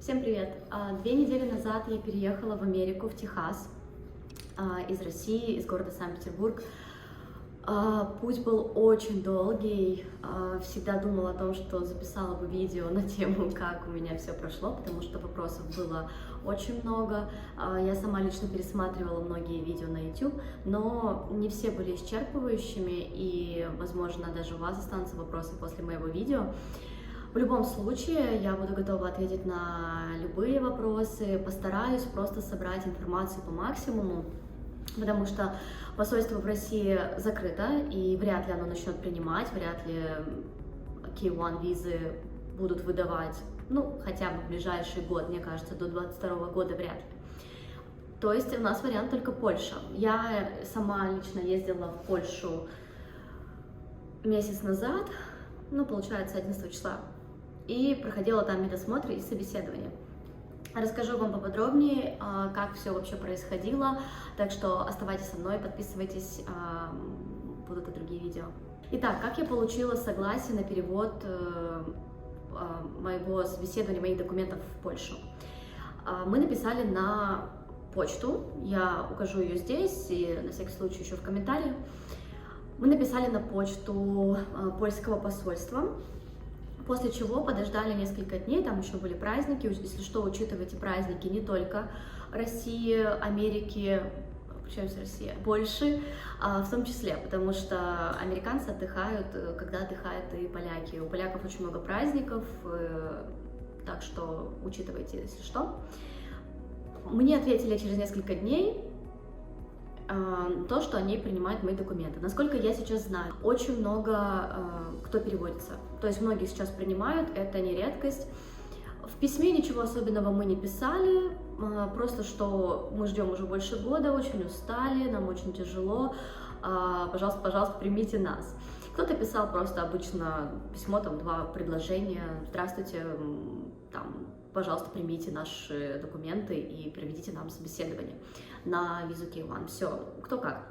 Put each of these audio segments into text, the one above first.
Всем привет! 2 недели назад я переехала в Америку, в Техас, из России, из города Санкт-Петербург. Путь был очень долгий, всегда думала о том, что записала бы видео на тему, как у меня все прошло, потому что вопросов было очень много. Я сама лично пересматривала многие видео на YouTube, но не все были исчерпывающими, и, возможно, даже у вас останутся вопросы после моего видео. В любом случае, я буду готова ответить на любые вопросы, постараюсь просто собрать информацию по максимуму, потому что посольство в России закрыто, и вряд ли оно начнет принимать, вряд ли K1 визы будут выдавать, ну, хотя бы в ближайший год, мне кажется, до 2022 года вряд ли. То есть у нас вариант только Польша. Я сама лично ездила в Польшу месяц назад, ну, получается, 11 числа, и проходила там медосмотры и собеседования. Расскажу вам поподробнее, как все вообще происходило, так что оставайтесь со мной, подписывайтесь, будут и другие видео. Итак, как я получила согласие на перевод моего собеседования, моих документов в Польшу? Мы написали на почту, я укажу ее здесь и на всякий случай еще в комментариях. Мы написали на почту польского посольства, после чего подождали несколько дней, там еще были праздники, если что, учитывайте праздники не только России, Америки, причем Россия, Польши, в том числе, потому что американцы отдыхают, когда отдыхают и поляки. У поляков очень много праздников, так что учитывайте, если что. Мне ответили через несколько дней, то, что они принимают мои документы. Насколько я сейчас знаю, очень много кто переводится. То есть многие сейчас принимают, это не редкость. В письме ничего особенного мы не писали, просто что мы ждем уже больше года, очень устали, нам очень тяжело, пожалуйста, пожалуйста, примите нас. Кто-то писал просто обычно письмо, там 2 предложения: здравствуйте, там, пожалуйста, примите наши документы и проведите нам собеседование на визу K1. Все, кто как.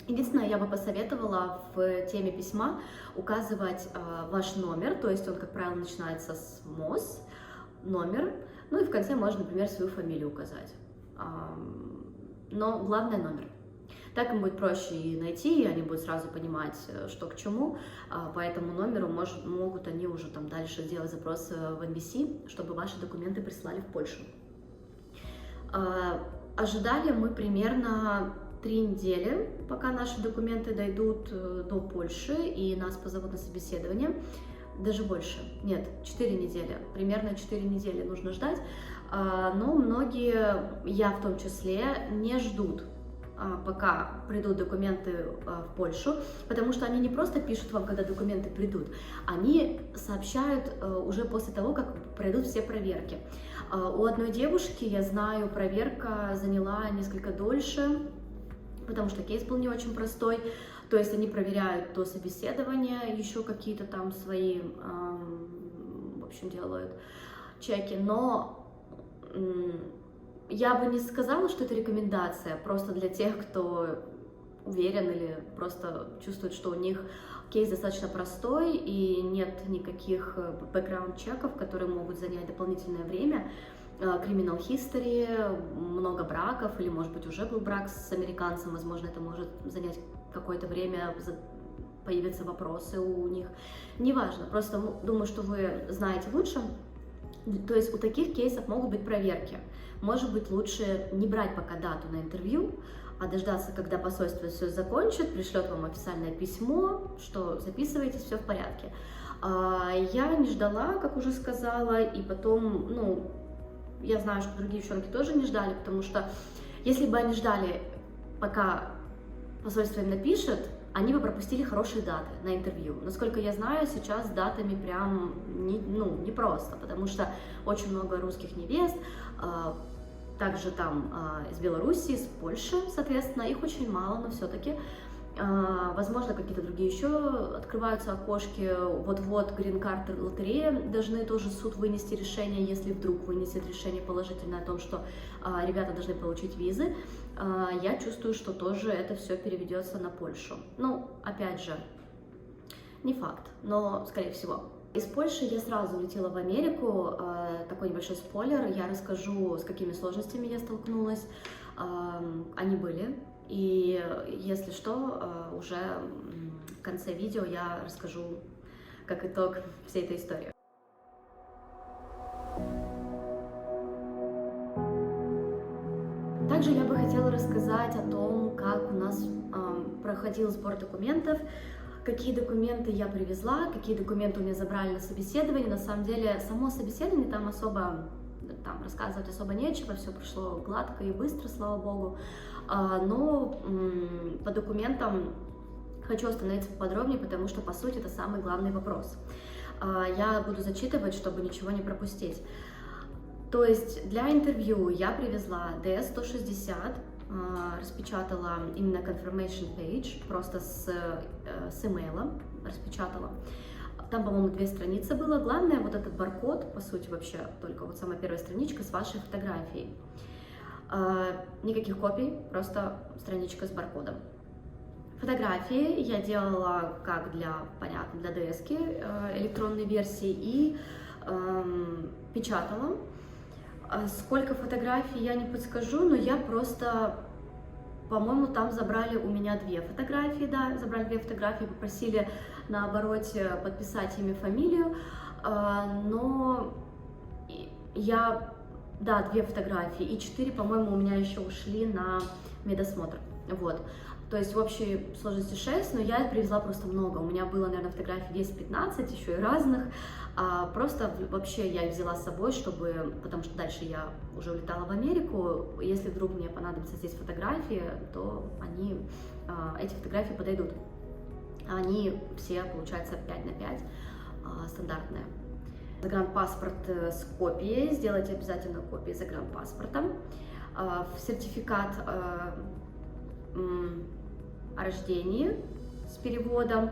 Единственное, я бы посоветовала в теме письма указывать ваш номер, то есть он, как правило, начинается с МОЗ, номер, ну и в конце можно, например, свою фамилию указать. Но главное — номер. Так им будет проще и найти, и они будут сразу понимать, что к чему, по этому номеру могут они уже там дальше сделать запрос в NBC, чтобы ваши документы прислали в Польшу. Ожидали мы примерно 3 недели, пока наши документы дойдут до Польши и нас позовут на собеседование. Даже больше, нет, 4 недели, примерно 4 недели нужно ждать, но многие, я в том числе, не ждут, пока придут документы в Польшу, потому что они не просто пишут вам, когда документы придут, они сообщают уже после того, как пройдут все проверки. У одной девушки, я знаю, проверка заняла несколько дольше, потому что кейс был не очень простой, то есть они проверяют до собеседования, еще какие-то там свои, в общем, делают чеки, но я бы не сказала, что это рекомендация, просто для тех, кто уверен или просто чувствует, что у них кейс достаточно простой и нет никаких бэкграунд-чеков, которые могут занять дополнительное время. Criminal history, много браков, или, может быть, уже был брак с американцем, возможно, это может занять какое-то время, появятся вопросы у них. Неважно, просто думаю, что вы знаете лучше. То есть у таких кейсов могут быть проверки. Может быть, лучше не брать пока дату на интервью, а дождаться, когда посольство все закончит, пришлет вам официальное письмо, что записывайтесь, все в порядке. Я не ждала, как уже сказала, и потом, ну, я знаю, что другие девчонки тоже не ждали, потому что если бы они ждали, пока посольство им напишет, они бы пропустили хорошие даты на интервью. Насколько я знаю, сейчас с датами прям непросто, потому что очень много русских невест, также там из Беларуси, из Польши, соответственно, их очень мало, но все-таки. Возможно, какие-то другие еще открываются окошки. Вот-вот грин-карты лотерея должны тоже суд вынести решение, если вдруг вынесет решение положительное о том, что ребята должны получить визы. Я чувствую, что тоже это все переведется на Польшу. Ну, опять же, не факт, но скорее всего. Из Польши я сразу улетела в Америку. Такой небольшой спойлер, я расскажу, с какими сложностями я столкнулась. Они были, и если что, уже в конце видео я расскажу как итог всей этой истории. Также я бы хотела рассказать о том, как у нас проходил сбор документов, какие документы я привезла, какие документы у меня забрали на собеседование. На самом деле, само собеседование там рассказывать особо нечего, все прошло гладко и быстро, слава богу. Но по документам хочу остановиться подробнее, потому что, по сути, это самый главный вопрос. Я буду зачитывать, чтобы ничего не пропустить. То есть для интервью я привезла DS-160, распечатала именно confirmation page, просто с имейлом распечатала. Там, по-моему, 2 страницы было. Главное, вот этот баркод, по сути, вообще только вот самая первая страничка с вашей фотографией. Никаких копий, просто страничка с баркодом. Фотографии я делала как понятно, для DS-ки электронной версии и печатала. Сколько фотографий я не подскажу, но я просто, по-моему, там забрали у меня 2 фотографии, да, забрали 2 фотографии, попросили на обороте подписать имя, фамилию, но я, да, 2 фотографии, и 4, по-моему, у меня еще ушли на медосмотр, вот. То есть в общей сложности 6, но я привезла просто много. У меня было, наверное, фотографий 10-15, еще и разных. Просто вообще я их взяла с собой, потому что дальше я уже улетала в Америку. Если вдруг мне понадобятся здесь фотографии, то эти фотографии подойдут. Они все, получается, 5×5, стандартные. Загранпаспорт с копией. Сделайте обязательно копии загранпаспорта. Сертификат о рождении с переводом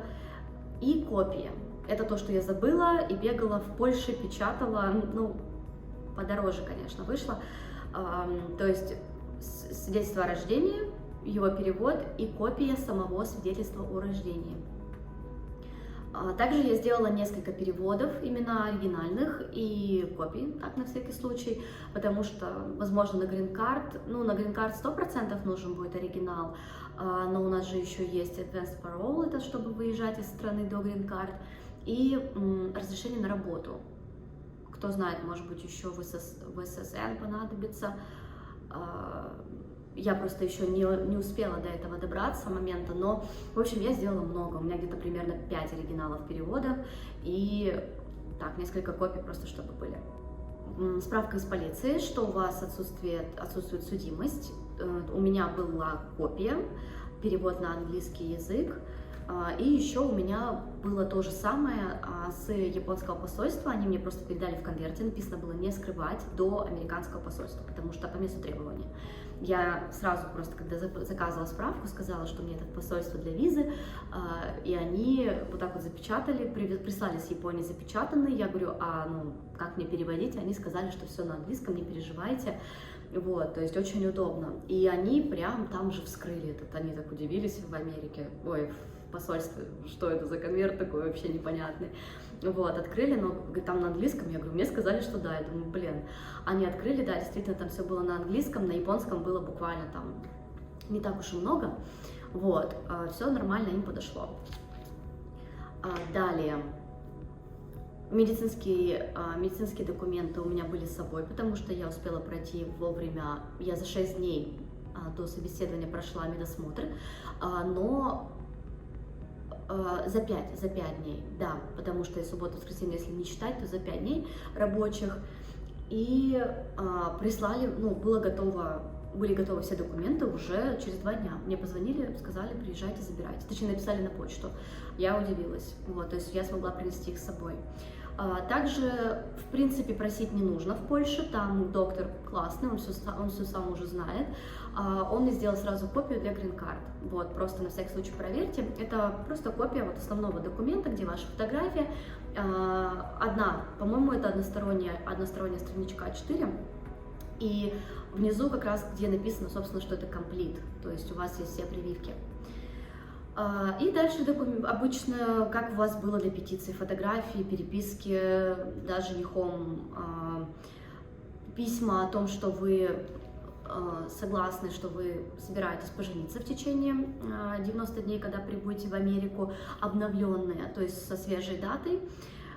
и копии. Это то, что я забыла и бегала в Польше, печатала, ну, подороже, конечно, вышло. То есть свидетельство о рождении, его перевод и копия самого свидетельства о рождении. Также я сделала несколько переводов, именно оригинальных, и копий, так, на всякий случай, потому что, возможно, на грин-карт, на грин-карт 100% нужен будет оригинал, но у нас же еще есть Advanced Parole, это чтобы выезжать из страны до грин-карт, и разрешение на работу. Кто знает, может быть, еще в ССН понадобится. Я просто еще не успела до этого добраться момента, но, в общем, я сделала много. У меня где-то примерно 5 оригиналов переводов и так, несколько копий просто, чтобы были. Справка из полиции, что у вас отсутствует судимость. У меня была копия, перевод на английский язык. И еще у меня было то же самое с японского посольства, они мне просто передали в конверте, написано было не скрывать до американского посольства, потому что по месту требования. Я сразу просто, когда заказывала справку, сказала, что мне это посольство для визы, и они вот так вот запечатали, прислали с Японии запечатанный, я говорю, как мне переводить? Они сказали, что все на английском, не переживайте. Вот, то есть очень удобно. И они прям там же вскрыли этот, они так удивились в Америке, в посольстве, что это за конверт такой вообще непонятный. Вот, открыли, но там на английском, я говорю, мне сказали, что да, я думаю, блин. Они открыли, да, действительно, там все было на английском, на японском было буквально там не так уж и много. Вот, все нормально им подошло. Далее. Медицинские документы у меня были с собой, потому что я успела пройти вовремя, я за 6 дней до собеседования прошла медосмотр, но за 5 дней, да, потому что и субботу, воскресенье, если не считать, то за 5 дней рабочих, и прислали, были готовы все документы уже через 2 дня. Мне позвонили, сказали, приезжайте, забирайте. Точнее, написали на почту. Я удивилась. Вот, то есть я смогла принести их с собой. Также, в принципе, просить не нужно в Польше. Там доктор классный, он все сам уже знает. Он мне сделал сразу копию для грин-карт. Вот, просто на всякий случай проверьте. Это просто копия вот основного документа, где ваша фотография. По-моему, это односторонняя страничка А4. И внизу как раз, где написано, собственно, что это комплит, то есть у вас есть все прививки. И дальше обычно, как у вас было для петиции, фотографии, переписки, даже женихом, письма о том, что вы согласны, что вы собираетесь пожениться в течение 90 дней, когда прибудете в Америку, обновленные, то есть со свежей датой.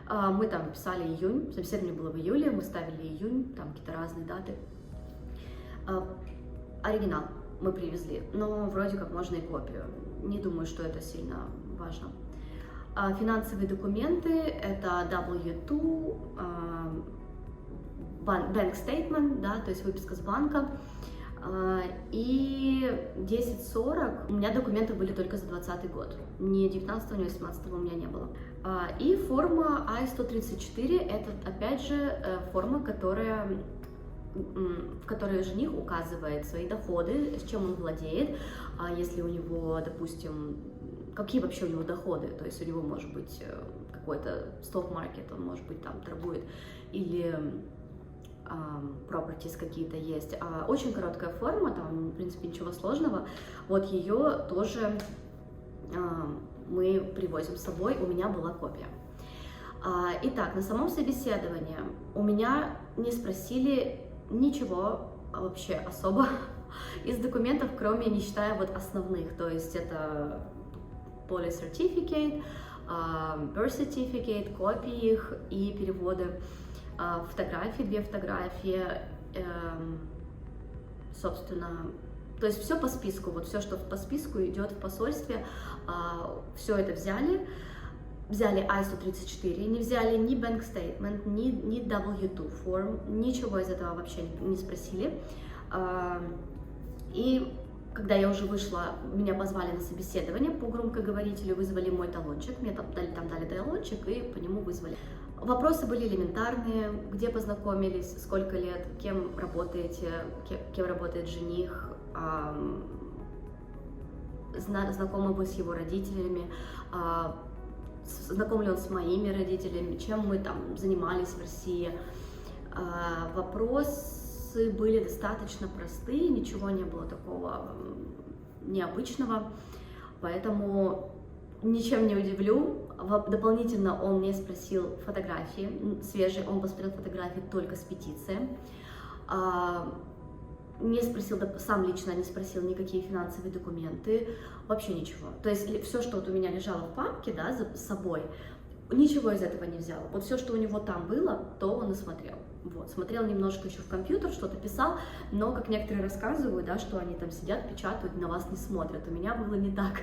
Мы там писали июнь, собеседование было в июле, мы ставили июнь, там какие-то разные даты. Оригинал мы привезли, но вроде как можно и копию. Не думаю, что это сильно важно. Финансовые документы — это W2, bank statement, да, то есть выписка с банка. И 1040 у меня документы были только за 2020 год. Ни 19, ни 18 у меня не было. И форма I-134 — это, опять же, форма, в которой жених указывает свои доходы, с чем он владеет, если у него, допустим, какие вообще у него доходы, то есть у него может быть какой-то stock-market, он может быть там торгует, или properties какие-то есть. Очень короткая форма, там, в принципе, ничего сложного, вот ее тоже мы привозим с собой, у меня была копия. Итак, на самом собеседовании у меня не спросили ничего вообще особо из документов, кроме, не считая вот основных, то есть это police certificate, birth certificate, копии их и переводы, фотографии, 2 фотографии, собственно, то есть все по списку, вот все, что по списку идет в посольстве, все это взяли I-134, не взяли ни bank statement, ни W2 form, ничего из этого вообще не спросили. И когда я уже вышла, меня позвали на собеседование по громкоговорителю, вызвали мой талончик, мне там дали талончик и по нему вызвали. Вопросы были элементарные: где познакомились, сколько лет, кем работаете, кем работает жених, знакомы вы с его родителями, знаком ли он с моими родителями, чем мы там занимались в России. Вопросы были достаточно простые, ничего не было такого необычного, поэтому ничем не удивлю. Дополнительно он мне спросил фотографии свежие, он посмотрел фотографии только с петиции. Не спросил, сам лично не спросил никакие финансовые документы, вообще ничего. То есть все, что вот у меня лежало в папке, да, с собой, ничего из этого не взяла. Вот все, что у него там было, то он и смотрел. Вот, смотрел немножко еще в компьютер, что-то писал, но, как некоторые рассказывают, да, что они там сидят, печатают, на вас не смотрят. У меня было не так.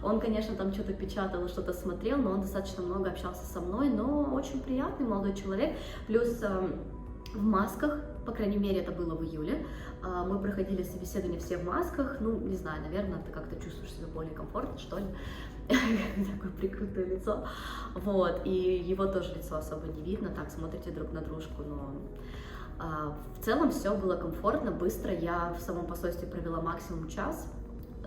Он, конечно, там что-то печатал, что-то смотрел, но он достаточно много общался со мной, но очень приятный молодой человек. Плюс в масках, по крайней мере, это было в июле, мы проходили собеседование все в масках, ну, не знаю, наверное, ты как-то чувствуешь себя более комфортно, что ли, такое прикрытое лицо, вот, и его тоже лицо особо не видно, так, смотрите друг на дружку, но в целом все было комфортно, быстро. Я в самом посольстве провела максимум час,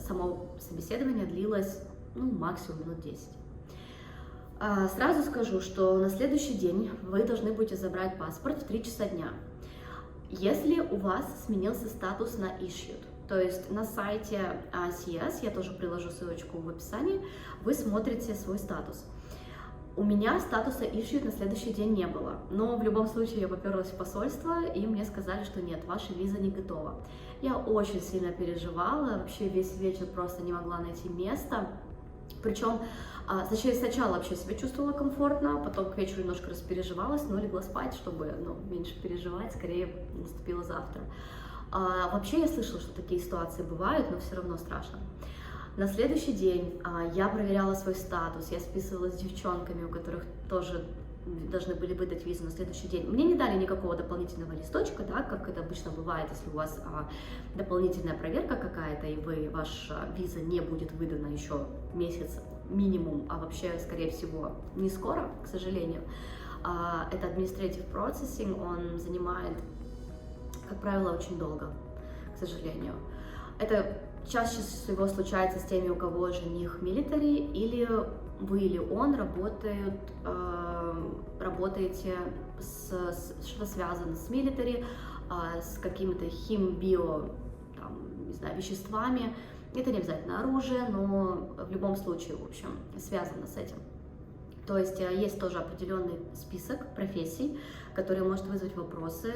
само собеседование длилось, ну, максимум минут 10. Сразу скажу, что на следующий день вы должны будете забрать паспорт в 3 часа дня. Если у вас сменился статус на issued, то есть на сайте CS, я тоже приложу ссылочку в описании, вы смотрите свой статус. У меня статуса issued на следующий день не было, но в любом случае я поперлась в посольство, и мне сказали, что нет, ваша виза не готова. Я очень сильно переживала, вообще весь вечер просто не могла найти место. Причем сначала вообще себя чувствовала комфортно, потом к вечеру немножко распереживалась, но легла спать, чтобы меньше переживать, скорее наступило завтра. Вообще я слышала, что такие ситуации бывают, но все равно страшно. На следующий день я проверяла свой статус, я списывалась с девчонками, у которых тоже должны были выдать визу на следующий день. Мне не дали никакого дополнительного листочка, да, как это обычно бывает, если у вас дополнительная проверка какая-то, и ваша виза не будет выдана еще месяц минимум, а вообще, скорее всего, не скоро, к сожалению. Это administrative processing, он занимает, как правило, очень долго, к сожалению. Это чаще всего случается с теми, у кого жених милитари, или вы или он работаете что-то связано с милитари, с какими-то химбио, там, не знаю, веществами, Это не обязательно оружие, но в любом случае, в общем, связано с этим. То есть есть тоже определенный список профессий, который может вызвать вопросы.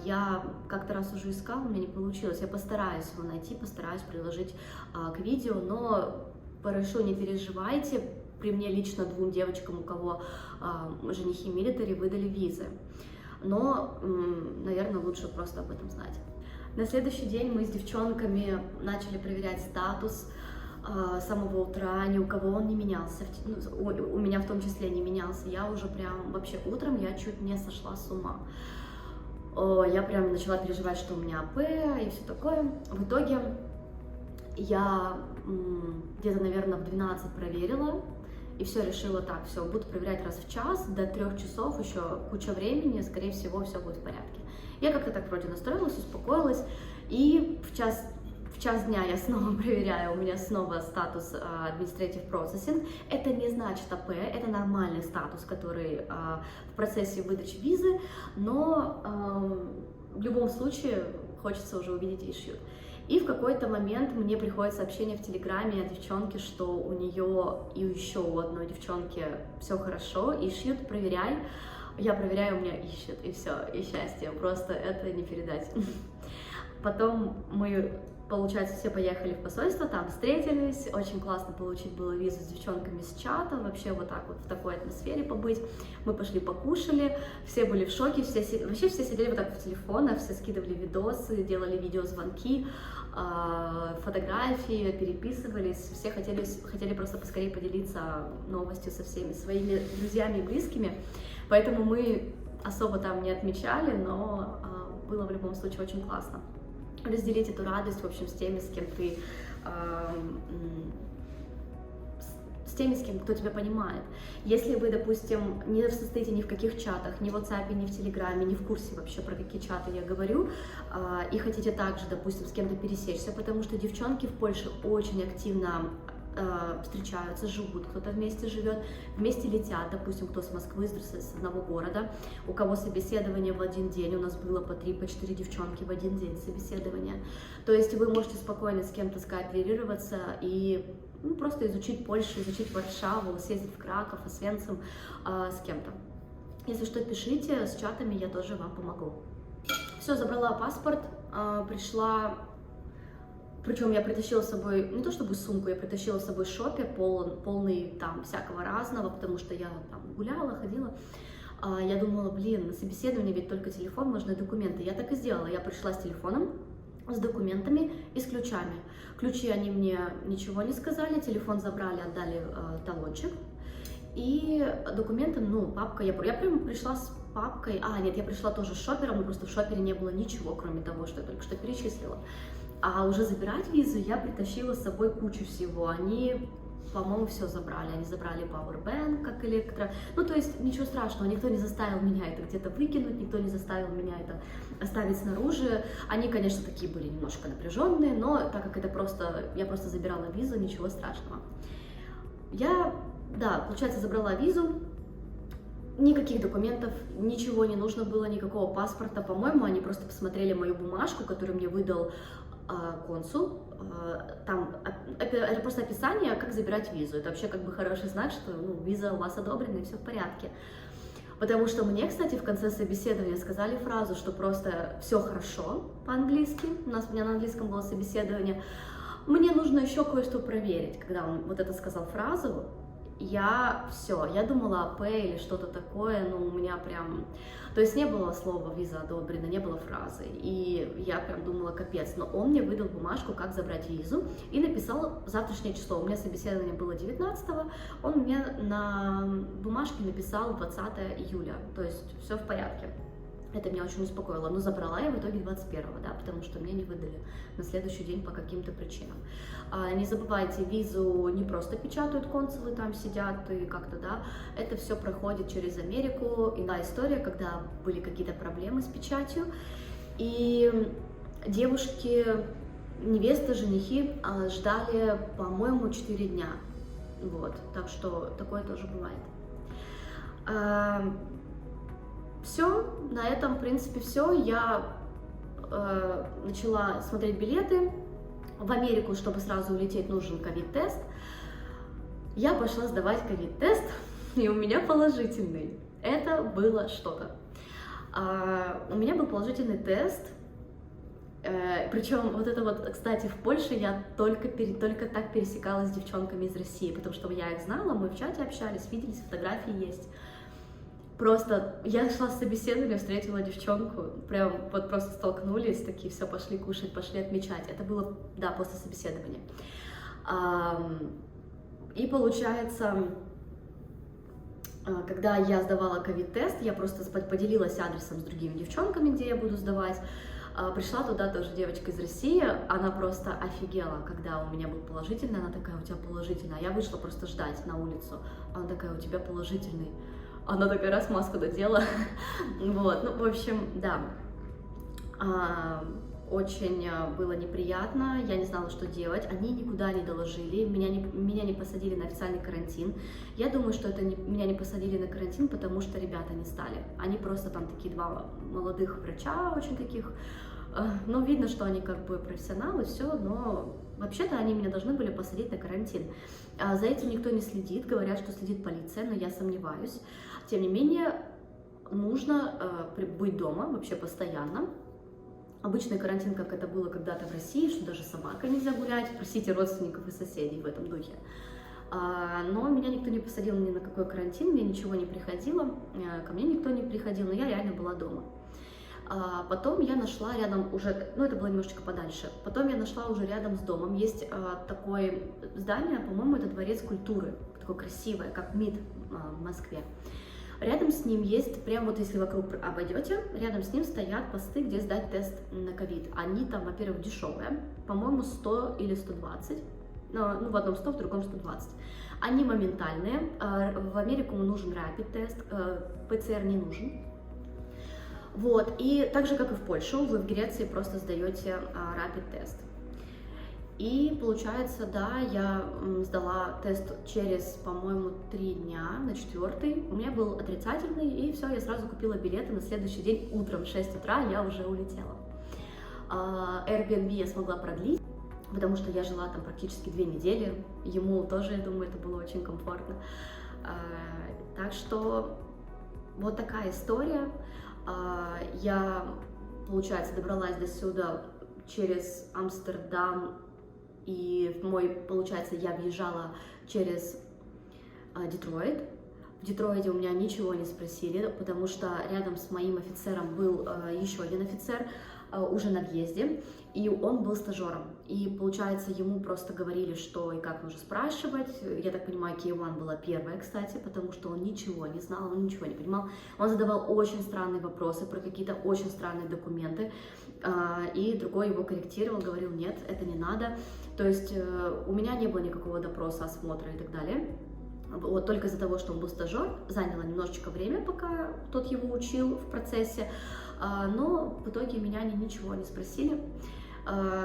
Я как-то раз уже искала, у меня не получилось. Я постараюсь его найти, постараюсь приложить к видео, но прошу, не переживайте. При мне лично 2 девочкам, у кого женихи милитари, выдали визы. Но, наверное, лучше просто об этом знать. На следующий день мы с девчонками начали проверять статус. С самого утра, ни у кого он не менялся, у меня в том числе не менялся. Я уже прям вообще утром я чуть не сошла с ума. Я прям начала переживать, что у меня АП и все такое. В итоге я где-то, наверное, в 12 проверила и все решила так, все, буду проверять раз в час, до 3 часов, еще куча времени, скорее всего, все будет в порядке. Я как-то так вроде настроилась, успокоилась, и в час дня я снова проверяю, у меня снова статус Administrative Processing. Это не значит АП, это нормальный статус, который в процессе выдачи визы, но в любом случае хочется уже увидеть issue. И в какой-то момент мне приходит сообщение в Телеграме от девчонки, что у нее и еще у одной девчонки все хорошо, ищут, проверяй. Я проверяю, у меня ищет, и все, и счастье, просто это не передать. Потом мы, получается, все поехали в посольство, там встретились, очень классно получить было визу с девчонками с чата, вообще вот так вот в такой атмосфере побыть. Мы пошли покушали, все были в шоке, вообще все сидели вот так в телефонах, все скидывали видосы, делали видеозвонки, фотографии, переписывались, все хотели просто поскорее поделиться новостью со всеми своими друзьями и близкими, поэтому мы особо там не отмечали, но было в любом случае очень классно разделить эту радость, в общем, с теми, с кем ты, с теми, с кем, кто тебя понимает. Если вы, допустим, не состоите ни в каких чатах, ни в WhatsApp, ни в Телеграме, не в курсе вообще, про какие чаты я говорю, и хотите также, допустим, с кем-то пересечься, потому что девчонки в Польше очень активно встречаются, живут, кто-то вместе живет, вместе летят, допустим, кто с Москвы, с одного города, у кого собеседование в один день, у нас было по 3, по 4 девчонки в один день собеседования, то есть вы можете спокойно с кем-то скооперироваться и просто изучить Польшу, изучить Варшаву, съездить в Краков, Освенцим с кем-то. Если что, пишите, с чатами я тоже вам помогу. Все, забрала паспорт, пришла. Причем я притащила с собой, не то чтобы сумку, я притащила с собой шопер, полный там всякого разного, потому что я там гуляла, ходила. Я думала, блин, на собеседовании ведь только телефон, нужны документы. Я так и сделала, я пришла с телефоном, с документами и с ключами. Ключи они мне ничего не сказали, телефон забрали, отдали талончик. И документы, папка, я прям пришла с папкой, нет, я пришла тоже с шопером, но просто в шопере не было ничего, кроме того, что я только что перечислила. А уже забирать визу я притащила с собой кучу всего. Они, по-моему, все забрали. Они забрали powerbank как электро. То есть ничего страшного, никто не заставил меня это где-то выкинуть, никто не заставил меня это оставить снаружи. Они, конечно, такие были немножко напряженные, но так как я просто забирала визу, ничего страшного. Получается, забрала визу. Никаких документов, ничего не нужно было, никакого паспорта. По-моему, они просто посмотрели мою бумажку, которую мне выдал консул. Там это просто описание, как забирать визу. Это вообще как бы хороший знак, что виза у вас одобрена и все в порядке. Потому что мне, кстати, в конце собеседования сказали фразу, что просто все хорошо по-английски. У меня на английском было собеседование. Мне нужно еще кое-что проверить. Когда он вот это сказал фразу, я думала АП или что-то такое, у меня прям, то есть не было слова виза одобрена, не было фразы, и я прям думала, капец, но он мне выдал бумажку, как забрать визу, и написал завтрашнее число, у меня собеседование было 19-го, он мне на бумажке написал 20 июля, то есть все в порядке. Это меня очень успокоило, но забрала я в итоге 21-го, потому что мне не выдали на следующий день по каким-то причинам. Не забывайте, визу не просто печатают консулы, там сидят и как-то, это все проходит через Америку. Иная история, когда были какие-то проблемы с печатью, и девушки, невесты, женихи ждали, по-моему, 4 дня, так что такое тоже бывает. Все, на этом, в принципе, все. Я начала смотреть билеты, в Америку, чтобы сразу улететь, нужен ковид-тест. Я пошла сдавать ковид-тест, и у меня положительный. Это было что-то. У меня был положительный тест, причем вот это вот, кстати, в Польше я только так пересекалась с девчонками из России, потому что я их знала, мы в чате общались, виделись, фотографии есть. Просто я шла с собеседования, встретила девчонку, прям вот просто столкнулись, такие, все, пошли кушать, пошли отмечать. Это было, да, после собеседования. И получается, когда я сдавала ковид-тест, я просто поделилась адресом с другими девчонками, где я буду сдавать. Пришла туда тоже девочка из России, она просто офигела, когда у меня был положительный, она такая, у тебя положительный, а я вышла просто ждать на улицу, она такая, у тебя положительный. Она такая, раз маску надела, вот, ну, в общем, да, очень было неприятно, я не знала, что делать, они никуда не доложили, меня не посадили на официальный карантин. Я думаю, что меня не посадили на карантин, потому что ребята не стали, они просто там такие два молодых врача, очень таких, ну, видно, что они как бы профессионалы, все, но вообще-то они меня должны были посадить на карантин. За этим никто не следит, говорят, что следит полиция, но я сомневаюсь. Тем не менее, нужно быть дома вообще постоянно. Обычный карантин, как это было когда-то в России, что даже собакой нельзя гулять, просите родственников и соседей в этом духе. Но меня никто не посадил ни на какой карантин, мне ничего не приходило, ко мне никто не приходил, но я реально была дома. Потом я нашла рядом уже, ну это было немножечко подальше, потом я нашла уже рядом с домом, есть такое здание, по-моему, это Дворец культуры, такое красивое, как МИД в Москве. Рядом с ним есть, прям вот если вокруг обойдете, рядом с ним стоят посты, где сдать тест на ковид. Они там, во-первых, дешевые, по-моему, 100 или 120, ну в одном 100, в другом 120. Они моментальные, в Америку нужен rapid тест, ПЦР не нужен. Вот, и так же, как и в Польшу, вы в Греции просто сдаете rapid тест. И получается, да, я сдала тест через, по-моему, 3 дня, на 4-й. У меня был отрицательный, и все, я сразу купила билеты на следующий день утром в 6 утра, я уже улетела. Airbnb я смогла продлить, потому что я жила там практически 2 недели. Ему тоже, я думаю, это было очень комфортно. Так что вот такая история. Я, получается, добралась до сюда через Амстердам, и получается, я въезжала через Детройт. В Детройте у меня ничего не спросили, потому что рядом с моим офицером был еще один офицер уже на въезде, и он был стажером. И, получается, ему просто говорили, что и как нужно спрашивать. Я так понимаю, K1 была первая, кстати, потому что он ничего не знал, он ничего не понимал. Он задавал очень странные вопросы про какие-то очень странные документы, и другой его корректировал, говорил, нет, это не надо. То есть у меня не было никакого допроса, осмотра и так далее. Вот только из-за того, что он был стажер, заняло немножечко время, пока тот его учил в процессе, но в итоге меня они ничего не спросили.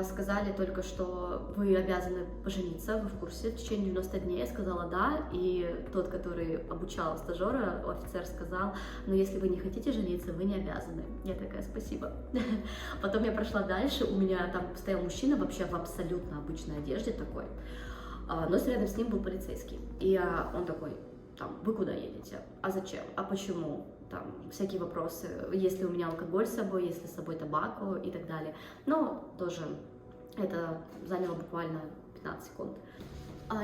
Сказали только, что вы обязаны пожениться, вы в курсе, в течение 90 дней. Я сказала да, и тот, который обучал стажера, офицер, сказал, но если вы не хотите жениться, вы не обязаны. Я такая, спасибо. Потом я прошла дальше, у меня там стоял мужчина вообще в абсолютно обычной одежде такой, но рядом с ним был полицейский. И он такой, там, вы куда едете? А зачем? А почему? Там, всякие вопросы, есть ли у меня алкоголь с собой, есть ли с собой табаку и так далее. Но тоже это заняло буквально 15 секунд.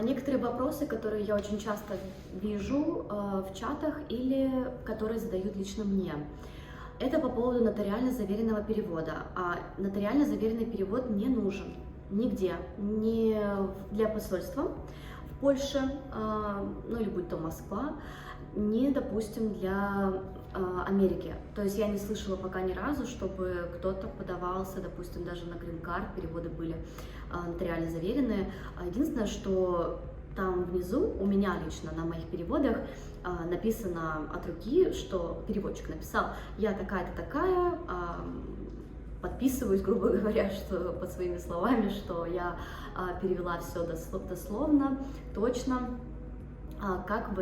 Некоторые вопросы, которые я очень часто вижу в чатах или которые задают лично мне, это по поводу нотариально заверенного перевода. А нотариально заверенный перевод не нужен нигде, не для посольства в Польше, ну или будь то Москва, не, допустим, для Америки. То есть я не слышала пока ни разу, чтобы кто-то подавался, допустим, даже на грин-карт, переводы были нотариально заверенные. Единственное, что там внизу, у меня лично на моих переводах, написано от руки, что переводчик написал, я такая-то такая, подписываюсь, грубо говоря, что под своими словами, что я перевела все дословно, точно, как в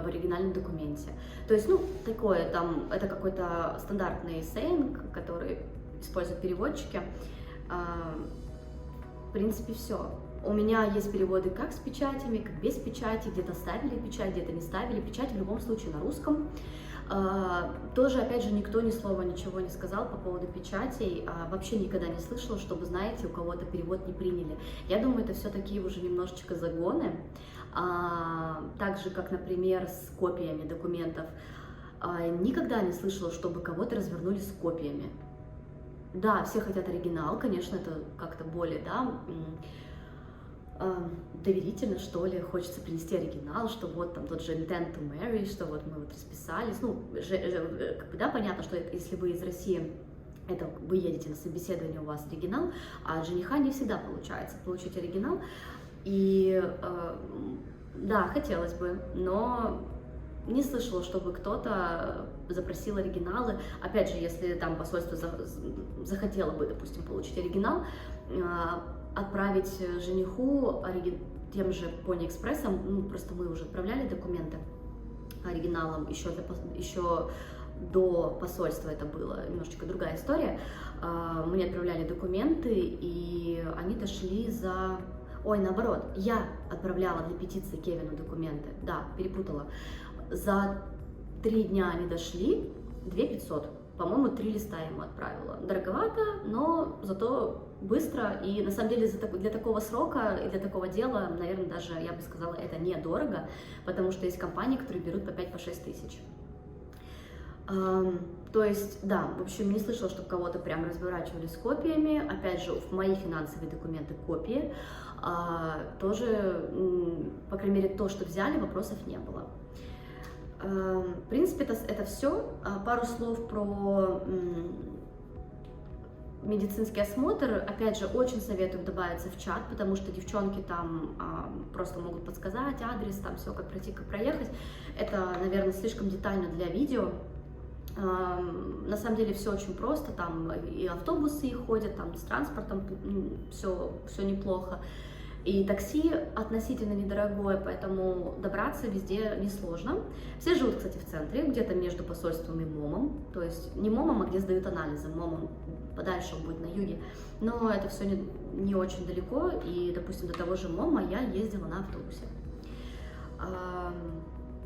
оригинальном документе. То есть, ну, такое там, это какой-то стандартный сейнг, который используют переводчики. в принципе, все. У меня есть переводы как с печатями, как без печати, где-то ставили печать, где-то не ставили печать, в любом случае на русском. Тоже, опять же, никто ни слова ничего не сказал по поводу печатей, вообще никогда не слышала, чтобы, знаете, у кого-то перевод не приняли. Я думаю, это все такие уже немножечко загоны, так же, как, например, с копиями документов. Никогда не слышала, чтобы кого-то развернули с копиями. Да, все хотят оригинал, конечно, это как-то более, да, доверительно, что ли, хочется принести оригинал, что вот там тот же intent to marry, что вот мы вот расписались, ну, да, понятно, что если вы из России, это вы едете на собеседование, у вас оригинал, а от жениха не всегда получается получить оригинал, и да, хотелось бы, но не слышала, чтобы кто-то запросил оригиналы. Опять же, если там посольство захотело бы, допустим, получить оригинал, отправить жениху тем же Pony Express'ом, ну, просто мы уже отправляли документы оригиналом, еще до посольства это было, немножечко другая история. Мне отправляли документы, и они дошли за... Ой, наоборот, я отправляла для петиции Кевину документы, да, перепутала. За 3 дня они дошли, 2500, по-моему, 3 листа ему отправила. Дороговато, но зато быстро, и на самом деле для такого срока и для такого дела, наверное, даже, я бы сказала, это недорого, потому что есть компании, которые берут по 5-6 тысяч. То есть, да, в общем, не слышала, чтобы кого-то прям разворачивали с копиями. Опять же, в мои финансовые документы копии. Тоже, по крайней мере, то, что взяли, вопросов не было. В принципе, это все. Пару слов про медицинский осмотр. Опять же, очень советую добавиться в чат, потому что девчонки там просто могут подсказать адрес, там все, как пройти, как проехать. Это, наверное, слишком детально для видео. На самом деле все очень просто, там и автобусы и ходят, там с транспортом все неплохо. И такси относительно недорогое, поэтому добраться везде несложно. Все живут, кстати, в центре, где-то между посольством и МОМом. То есть не МОМом, а где сдают анализы. МОМом подальше он будет на юге. Но это все не очень далеко. И, допустим, до того же МОМа я ездила на автобусе.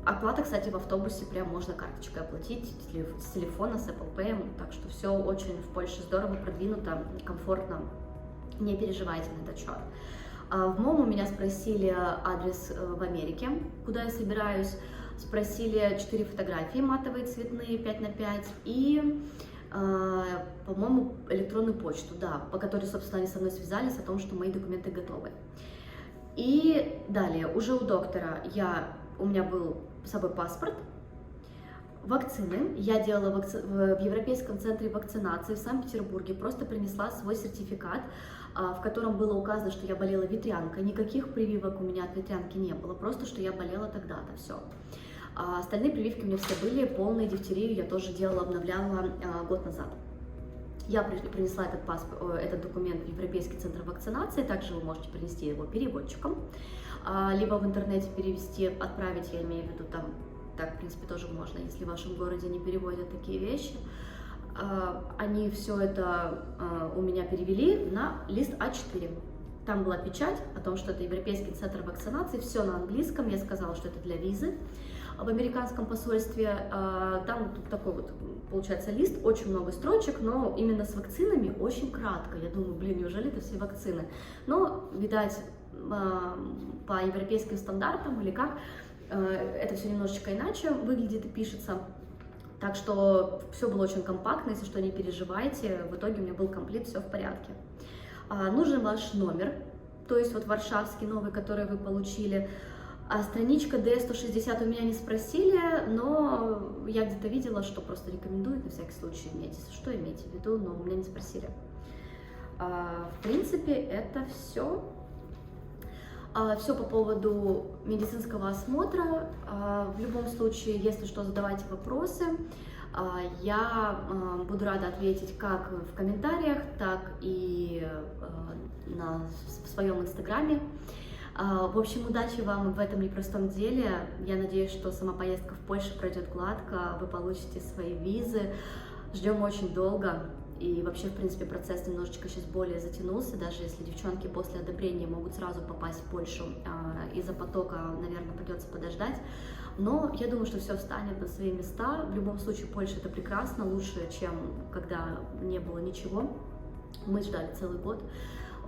Оплата, кстати, в автобусе прям можно карточкой оплатить, с телефона, с Apple Pay. Так что все очень в Польше здорово, продвинуто, комфортно. Не переживайте на этот счет. В МОМу меня спросили адрес в Америке, куда я собираюсь, спросили 4 фотографии матовые, цветные, 5×5, и, по-моему, электронную почту, да, по которой, собственно, они со мной связались о том, что мои документы готовы. И далее, уже у доктора у меня был с собой паспорт, вакцины. Я делала в Европейском центре вакцинации в Санкт-Петербурге, просто принесла свой сертификат, в котором было указано, что я болела ветрянкой. Никаких прививок у меня от ветрянки не было, просто что я болела тогда-то, все. Остальные прививки у меня все были, полные дифтерию я тоже делала, обновляла год назад. Я принесла этот документ в Европейский центр вакцинации, также вы можете принести его переводчиком, либо в интернете перевести, отправить, я имею в виду, там, так, в принципе, тоже можно, если в вашем городе не переводят такие вещи. Они все это у меня перевели на лист А4. Там была печать о том, что это Европейский центр вакцинации, все на английском, я сказала, что это для визы. В американском посольстве там такой вот, получается, лист, очень много строчек, но именно с вакцинами очень кратко. Я думаю, блин, неужели это все вакцины? Но, видать, по европейским стандартам или как, это все немножечко иначе выглядит и пишется. Так что все было очень компактно, если что, не переживайте, в итоге у меня был комплект, все в порядке. Нужен ваш номер, то есть вот варшавский новый, который вы получили. Страничка D160 у меня не спросили, но я где-то видела, что просто рекомендуют на всякий случай иметь. Если что, имейте в виду, но у меня не спросили. В принципе, это все. Все по поводу медицинского осмотра. В любом случае, если что, задавайте вопросы. Я буду рада ответить как в комментариях, так и в своем инстаграме. В общем, удачи вам в этом непростом деле. Я надеюсь, что сама поездка в Польшу пройдет гладко, вы получите свои визы. Ждем очень долго. И вообще, в принципе, процесс немножечко сейчас более затянулся, даже если девчонки после одобрения могут сразу попасть в Польшу, из-за потока, наверное, придется подождать. Но я думаю, что все встанет на свои места. В любом случае, Польша — это прекрасно, лучше, чем когда не было ничего. Мы ждали целый год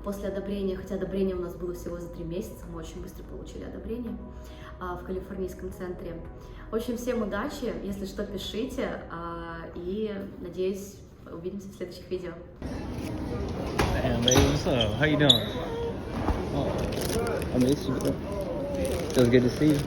после одобрения, хотя одобрение у нас было всего за 3 месяца, мы очень быстро получили одобрение в калифорнийском центре. В общем, всем удачи, если что, пишите, и, надеюсь, увидимся в следующих видео. Damn, baby, what's up? How you doing? Oh, I miss you, bro. It was good to see you.